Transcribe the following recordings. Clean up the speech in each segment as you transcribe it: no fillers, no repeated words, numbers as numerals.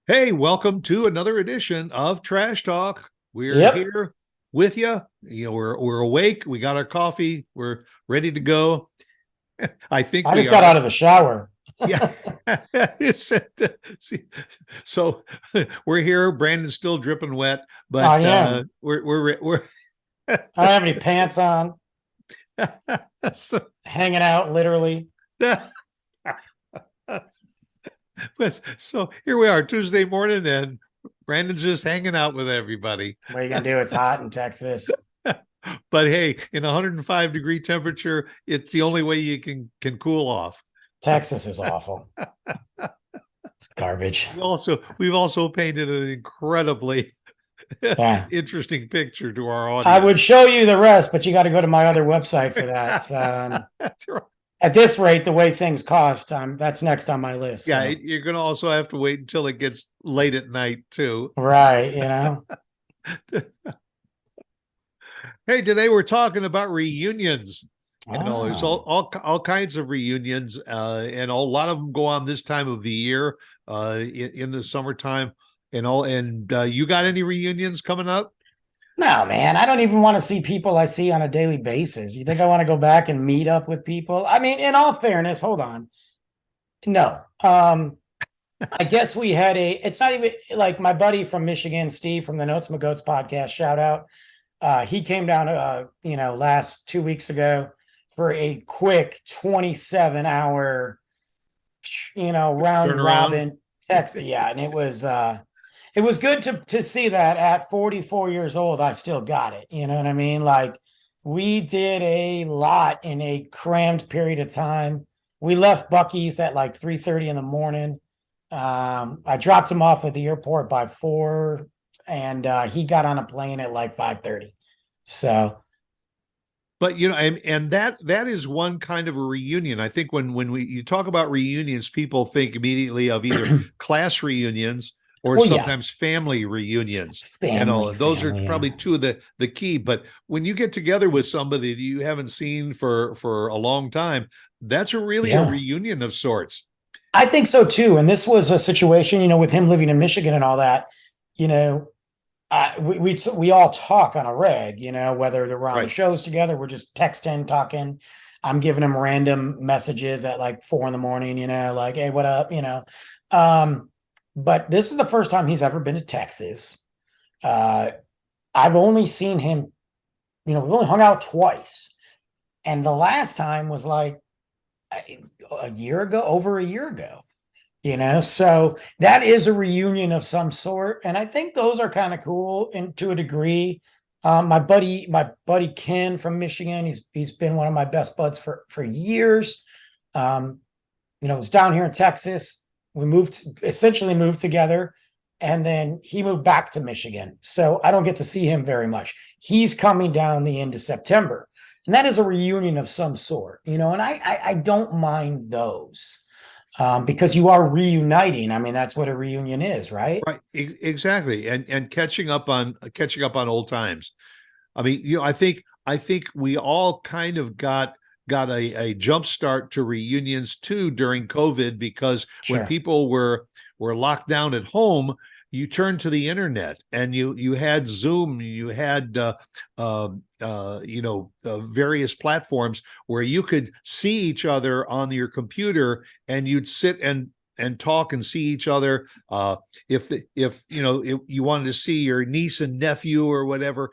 Hey, welcome to another edition of Trash Talk. We're Yep. here with you. We're awake. We got our coffee. We're ready to go. I think I we just got are. out of the shower. Yeah. So we're here. Brandon's still dripping wet, I but am. we're I don't have any pants on, so, hanging out literally. so here we are Tuesday morning, and Brandon's just hanging out with everybody. What are you gonna do? It's hot in Texas. But hey, in 105-degree temperature, it's the only way you can cool off. Texas is awful. It's garbage. We've also painted an incredibly Yeah. interesting picture to our I would audience. show you the rest, but you got to go to my other website for that. That's right. At this rate, the way things cost, that's next on my list. Yeah, So you're gonna also have to wait until it gets late at night too. right. Hey, today we're talking about reunions. There's Ah, all kinds of reunions, and a lot of them go on this time of the year, in the summertime, and all. And you got any reunions coming up? no, man, I don't even want to see people I see on a daily basis. You think I want to go back and meet up with people? I mean, in all fairness, hold on. No. I guess we had it's not even like my buddy from Michigan, Steve from the Notes My Goats podcast, shout out. He came down, last 2 weeks ago for a quick 27-hour, round Turn around. robin text. Yeah. And it was good to see that at 44 years old, I still got it. You know what I mean? Like we did a lot in a crammed period of time. We left Bucky's at like 3:30 in the morning. I dropped him off at the airport by 4, and he got on a plane at like 5:30. So But and that is one kind of a reunion. I think when you talk about reunions, people think immediately of either class reunions or well, yeah, sometimes family reunions. Those are family, probably yeah. two of the key. But when you get together with somebody that you haven't seen for a long time, that's really a Yeah. reunion of sorts. I think so too. And this was a situation, with him living in Michigan and all that, you know, we all talk on a reg, whether we're on the Right. shows together, we're just texting, talking. I'm giving him random messages at like 4 in the morning, like, hey, what up, Um, but this is the first time he's ever been to Texas. Uh, I've only seen him, we've only hung out twice. And the last time was like a year ago, over a year ago. So that is a reunion of some sort, and I think those are kind of cool and to a degree. My buddy Ken from Michigan, he's been one of my best buds for years. um was down here in Texas. We essentially moved together, and then he moved back to Michigan, so I don't get to see him very much. He's coming down the end of September, and that is a reunion of some sort, and I don't mind those, because you are reuniting. I mean, that's what a reunion is, right? Right. Exactly. And catching up on old times. I mean, I think we all kind of got a jump start to reunions too during COVID, because when Sure. people were locked down at home, you turned to the internet, and you had Zoom, you had various platforms where you could see each other on your computer, and you'd sit and talk and see each other. If you wanted to see your niece and nephew or whatever,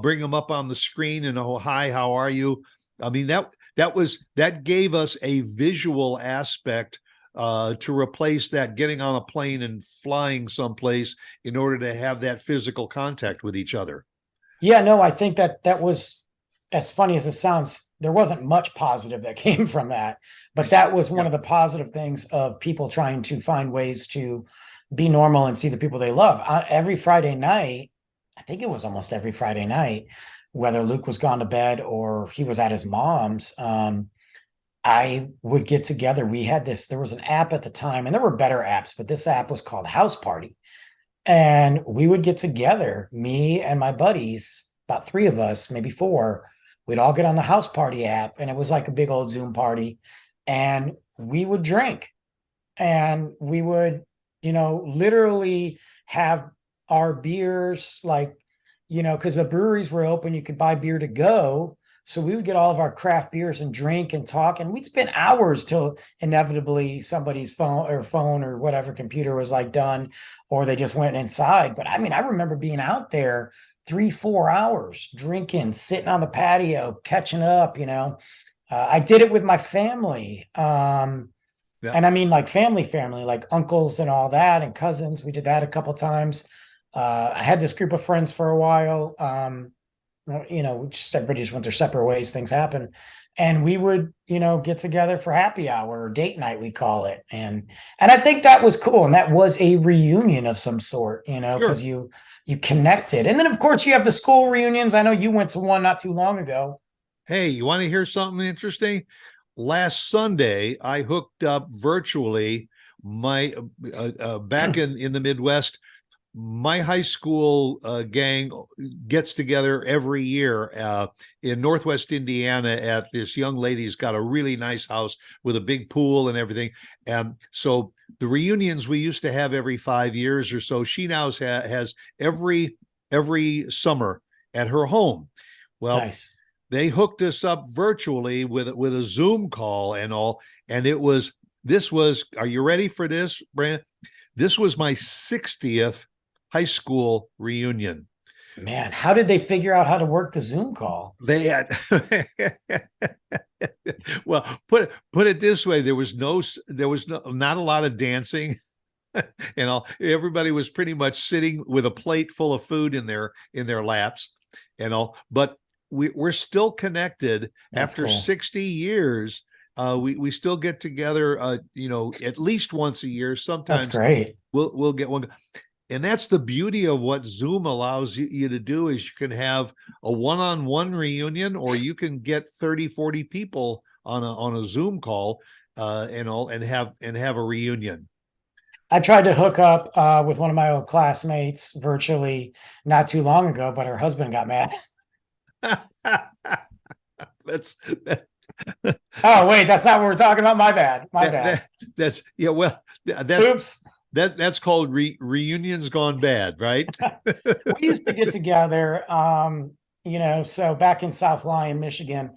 bring them up on the screen and, oh, hi, how are you? I mean, that gave us a visual aspect, to replace that getting on a plane and flying someplace in order to have that physical contact with each other. Yeah, no, I think that was, as funny as it sounds, there wasn't much positive that came from that, but that was one Yeah. of the positive things of people trying to find ways to be normal and see the people they love. Every Friday night, I think it was almost every Friday night, whether Luke was gone to bed or he was at his mom's, I would get together. There was an app at the time, and there were better apps, but this app was called House Party. And we would get together, me and my buddies, about three of us, maybe four. We'd all get on the House Party app, and it was like a big old Zoom party. And we would drink, and we would literally have our beers, like, because the breweries were open, you could buy beer to go. So we would get all of our craft beers and drink and talk, and we'd spend hours till inevitably somebody's phone or whatever computer was like done, or they just went inside. But I mean, I remember being out there 3-4 hours drinking, sitting on the patio, catching up. I did it with my family. Yeah. And I mean, like family, like uncles and all that, and cousins. We did that a couple times. I had this group of friends for a while. Everybody just went their separate ways. Things happen, and we would, get together for happy hour or date night, we call it. And I think that was cool, and that was a reunion of some sort, because Sure. you connected. And then of course you have the school reunions. I know you went to one not too long ago. Hey, you want to hear something interesting? Last Sunday, I hooked up virtually my back in the Midwest. My high school gang gets together every year in Northwest Indiana at this young lady's got a really nice house with a big pool and everything. And so the reunions we used to have every 5 years or so, she now has every summer at her home. Well, Nice. they hooked us up virtually with a Zoom call and all. And this was, are you ready for this, Brandon? This was my 60th high school reunion. Man, how did they figure out how to work the Zoom call? They had well, put it this way, there was not a lot of dancing. Everybody was pretty much sitting with a plate full of food in their laps, but we're still connected. That's After cool. 60 years. We still get together, at least once a year. Sometimes That's great. we'll get one. And that's the beauty of what Zoom allows you to do, is you can have a one-on-one reunion, or you can get 30, 40 people on a Zoom call, and have a reunion. I tried to hook up with one of my old classmates virtually not too long ago, but her husband got mad. That's Oh, wait, that's not what we're talking about. My bad. That's yeah. Well, Oops. That's called reunions gone bad, right? We used to get together, so back in South Lyon, Michigan,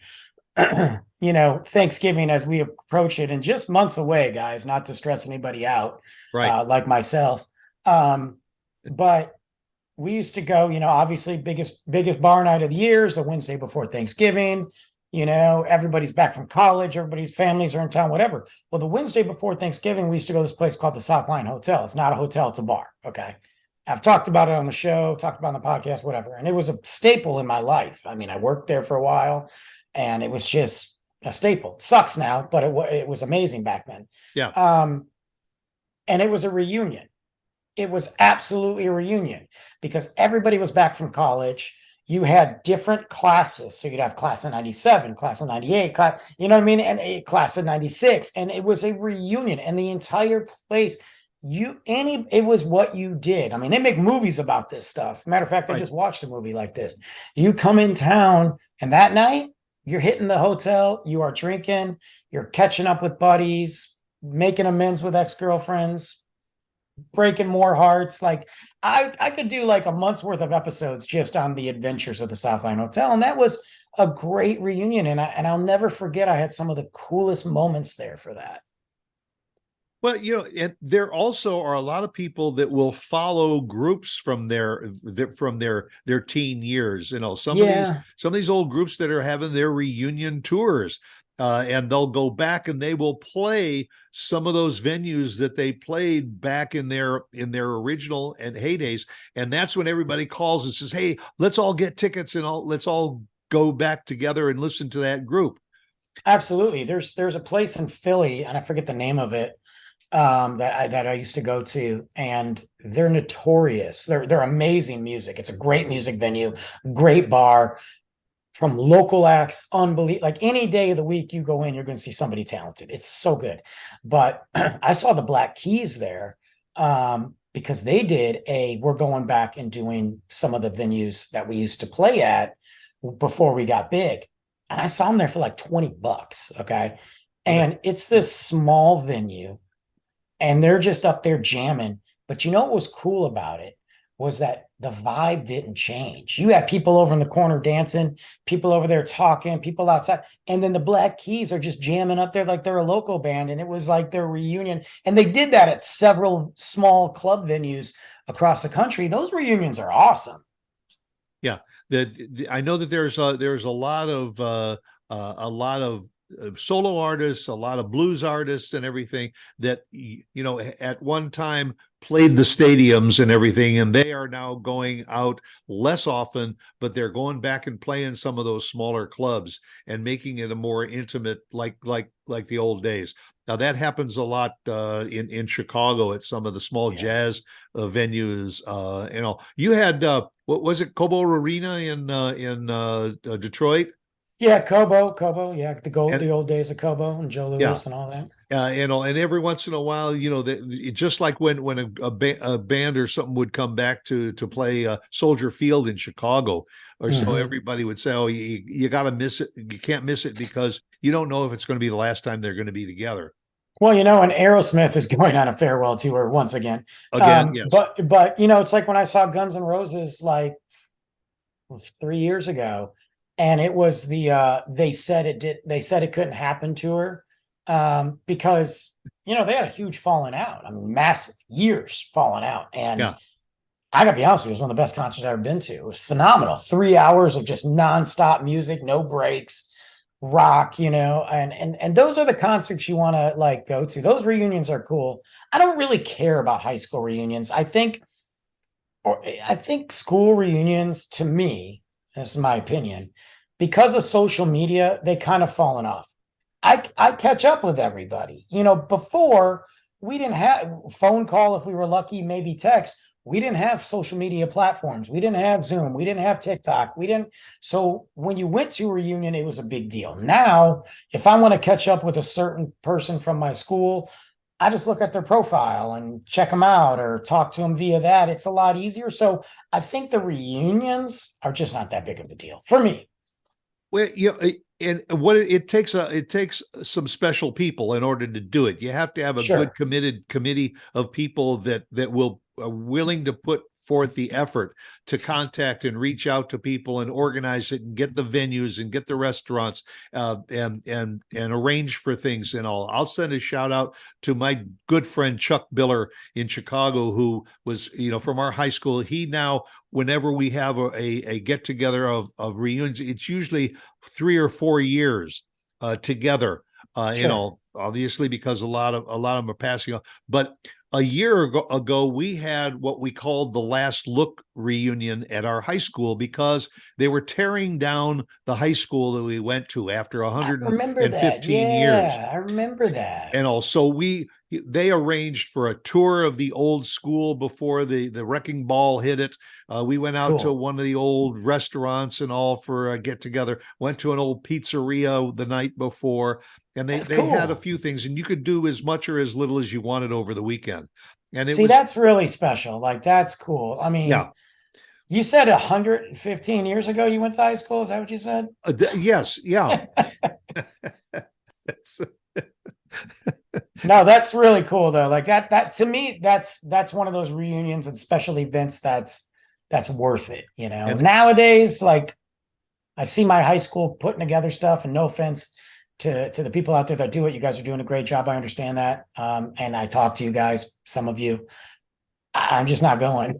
Thanksgiving as we approach it, and just months away, guys, not to stress anybody out, Right. like myself. But we used to go, obviously biggest bar night of the year is the Wednesday before Thanksgiving. Everybody's back from college, everybody's families are in town, whatever. Well, the Wednesday before Thanksgiving, we used to go to this place called the South Lyon Hotel. It's not a hotel, it's a bar. Okay. I've talked about it on the show, talked about it on the podcast, whatever. And it was a staple in my life. I mean, I worked there for a while, and it was just a staple. It sucks now, but it was amazing back then. Yeah. And it was a reunion. It was absolutely a reunion because everybody was back from college. You had different classes. So you'd have class of 97, class of 98, you know what I mean? And a class of 96. And it was a reunion, and the entire place, it was what you did. I mean, they make movies about this stuff. Matter of fact, I just watched a movie like this. You come in town, and that night you're hitting the hotel, you are drinking, you're catching up with buddies, making amends with ex-girlfriends, breaking more hearts. Like I could do like a month's worth of episodes just on the adventures of the South Lyon Hotel. And that was a great reunion. And I'll never forget, I had some of the coolest moments there for that. Well, and there also are a lot of people that will follow groups from their teen years. Some of these old groups that are having their reunion tours. And they'll go back and they will play some of those venues that they played back in their original and heydays. And that's when everybody calls and says, hey, let's all get tickets and let's all go back together and listen to that group. Absolutely. There's a place in Philly, and I forget the name of it, that I used to go to, and they're notorious. They're amazing music. It's a great music venue, great bar. From local acts, unbelievable. Like any day of the week you go in, you're going to see somebody talented. It's so good. But I saw the Black Keys there because they did we're going back and doing some of the venues that we used to play at before we got big. And I saw them there for like $20. Okay. And it's this small venue. and they're just up there jamming. But you know what was cool about it was that the vibe didn't change. You had people over in the corner dancing, people over there talking, people outside, and then the Black Keys are just jamming up there like they're a local band, and it was like their reunion. And they did that at several small club venues across the country. Those reunions are awesome. Yeah, I know that there's a lot of solo artists, a lot of blues artists, and everything that at one time played the stadiums and everything, and they are now going out less often, but they're going back and playing some of those smaller clubs and making it a more intimate, like the old days. Now that happens a lot in Chicago at some of the small jazz venues. You had what was it, Cobo Arena in Detroit? Yeah, Kobo, yeah, the old days of Kobo and Joe Louis and all that. And every once in a while, just like when a band or something would come back to play Soldier Field in Chicago, or so everybody would say, "Oh, you got to miss it. You can't miss it because you don't know if it's going to be the last time they're going to be together." Well, and Aerosmith is going on a farewell tour once again. Yes. But it's like when I saw Guns N' Roses like 3 years ago, and it was they said it couldn't happen tour because they had a huge falling out. I mean, massive years falling out. And I gotta be honest with you, it was one of the best concerts I've ever been to. It was phenomenal. 3 hours of just nonstop music, no breaks, rock, and those are the concerts you want to like go to. Those reunions are cool. I don't really care about high school reunions. I think school reunions, to me, this is my opinion, because of social media, they kind of fallen off. I catch up with everybody. Before we didn't have phone call, if we were lucky, maybe text. We didn't have social media platforms. We didn't have Zoom. We didn't have TikTok. So when you went to a reunion, it was a big deal. Now, if I want to catch up with a certain person from my school, I just look at their profile and check them out or talk to them via that. It's a lot easier. So I think the reunions are just not that big of a deal for me. Well, and what it takes some special people in order to do it. You have to have a good committed committee of people that are willing to put forth the effort to contact and reach out to people and organize it and get the venues and get the restaurants and arrange for things and all. I'll send a shout out to my good friend Chuck Biller in Chicago, who was from our high school. He now, whenever we have a get together of reunions, it's usually 3 or 4 years together. Obviously because a lot of them are passing on, but a year ago, we had what we called the Last Look reunion at our high school because they were tearing down the high school that we went to after 115 years. I remember that. And also they arranged for a tour of the old school before the wrecking ball hit it. We went out to one of the old restaurants and all for a get together, went to an old pizzeria the night before. And they had a few things, and you could do as much or as little as you wanted over the weekend. And that's really special. Like, that's cool. I mean, you said 115 years ago you went to high school. Is that what you said? Yes. Yeah. No, that's really cool though. Like that to me, that's one of those reunions and special events that's worth it. And nowadays, like, I see my high school putting together stuff, and no offense to the people out there that do it. You guys are doing a great job. I understand that. And I talk to you guys, some of you. I'm just not going.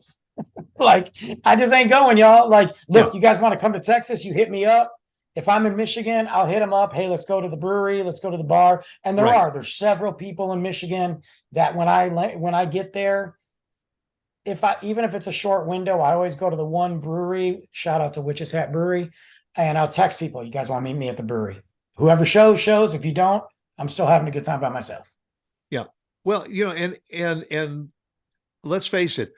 Like, I just ain't going, y'all. Like, look, you guys want to come to Texas? You hit me up. If I'm in Michigan, I'll hit them up. Hey, let's go to the brewery. Let's go to the bar. And there's several people in Michigan that when I get there, even if it's a short window, I always go to the one brewery. Shout out to Witch's Hat Brewery. And I'll text people, you guys want to meet me at the brewery? Whoever shows. If you don't, I'm still having a good time by myself. Yeah. Well, and let's face it,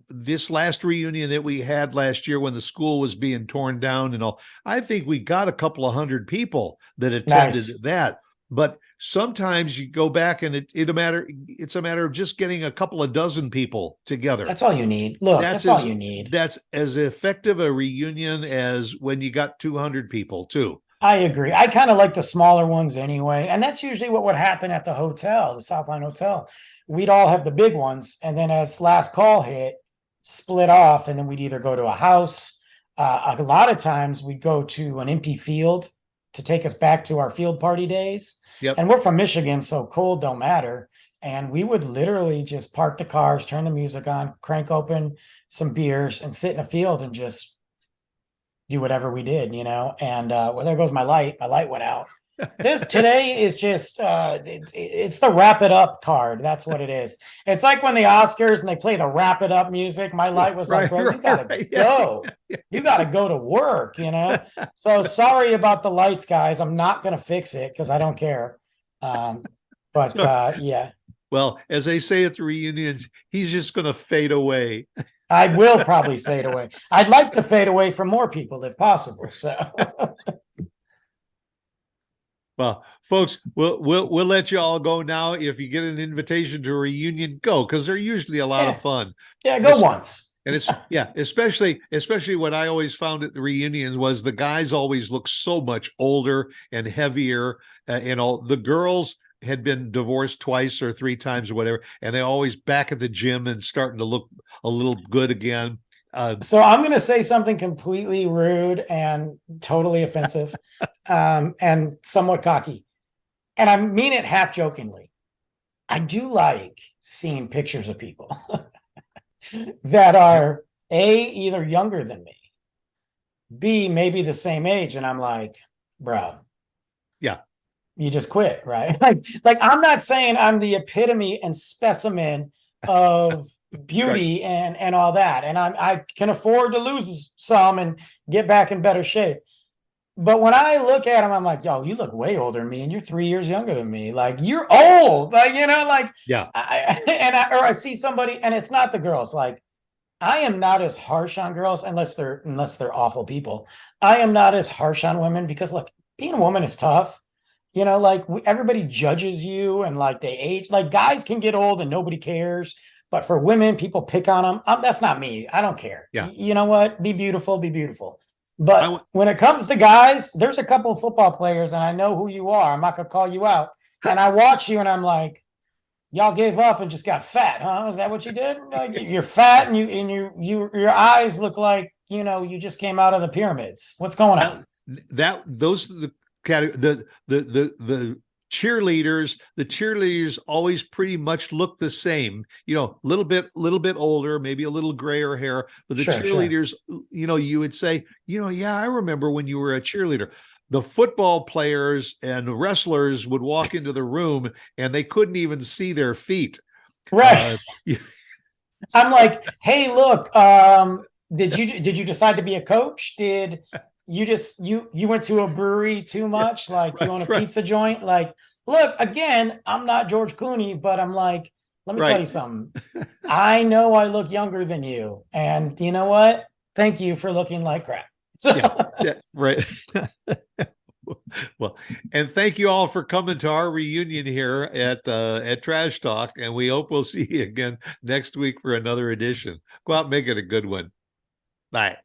this last reunion that we had last year when the school was being torn down and all, I think we got a couple of hundred people that attended that. But sometimes you go back and it's a matter of just getting a couple of dozen people together. That's all you need. Look, that's all you need. That's as effective a reunion as when you got 200 people too. I agree. I kind of like the smaller ones anyway. And that's usually what would happen at the hotel, the Southline Hotel. We'd all have the big ones. And then as last call hit, split off. And then we'd either go to a house. A lot of times we'd go to an empty field to take us back to our field party days. Yep. And we're from Michigan, so cold don't matter. And we would literally just park the cars, turn the music on, crank open some beers, and sit in a field and just do whatever we did, and well, there goes my light went out. Today is just it's the wrap it up card. That's what it is. It's like when the Oscars and they play the wrap it up music. My light was like, bro, you gotta go. You gotta go to work, So sorry about the lights, guys. I'm not gonna fix it because I don't care. Yeah. Well, as they say at the reunions, he's just gonna fade away. I will probably fade away. I'd like to fade away from more people if possible. So, well, folks, we'll let you all go now. If you get an invitation to a reunion, go, because they're usually a lot of fun. Yeah, go once. And it's especially what I always found at the reunions was the guys always look so much older and heavier. The girls had been divorced twice or three times or whatever, and they always back at the gym and starting to look a little good again. So I'm going to say something completely rude and totally offensive, and somewhat cocky, and I mean it half jokingly. I do like seeing pictures of people that are either younger than me, B, maybe the same age, and I'm like, bro, yeah, you just quit, right? Like I'm not saying I'm the epitome and specimen of beauty right. and all that, and I can afford to lose some and get back in better shape. But when I look at him, I'm like, yo, you look way older than me, and you're 3 years younger than me. Like you're old, like yeah. I see somebody, and it's not the girls. Like I am not as harsh on girls unless they're awful people. I am not as harsh on women because look, being a woman is tough. Everybody judges you and like they age. Like guys can get old and nobody cares. But for women, people pick on them. That's not me. I don't care. Yeah. You know what? Be beautiful, be beautiful. But when it comes to guys, there's a couple of football players and I know who you are. I'm not going to call you out. And I watch you and I'm like, y'all gave up and just got fat, huh? Is that what you did? Like, you're fat and your eyes look like, you just came out of the pyramids. What's going on? Those are the cheerleaders always pretty much look the same, a little bit older, maybe a little grayer hair, but the cheerleaders, you would say, yeah, I remember when you were a cheerleader. The football players and the wrestlers would walk into the room and they couldn't even see their feet. Right. I'm like, hey, look, did you decide to be a coach? Did you went to a brewery too much? Like you own a pizza joint? Like, look, again, I'm not George Clooney, but I'm like, let me tell you something. I know I look younger than you. And you know what? Thank you for looking like crap. So. Yeah, right. Well, and thank you all for coming to our reunion here at Trash Talk. And we hope we'll see you again next week for another edition. Go out and make it a good one. Bye.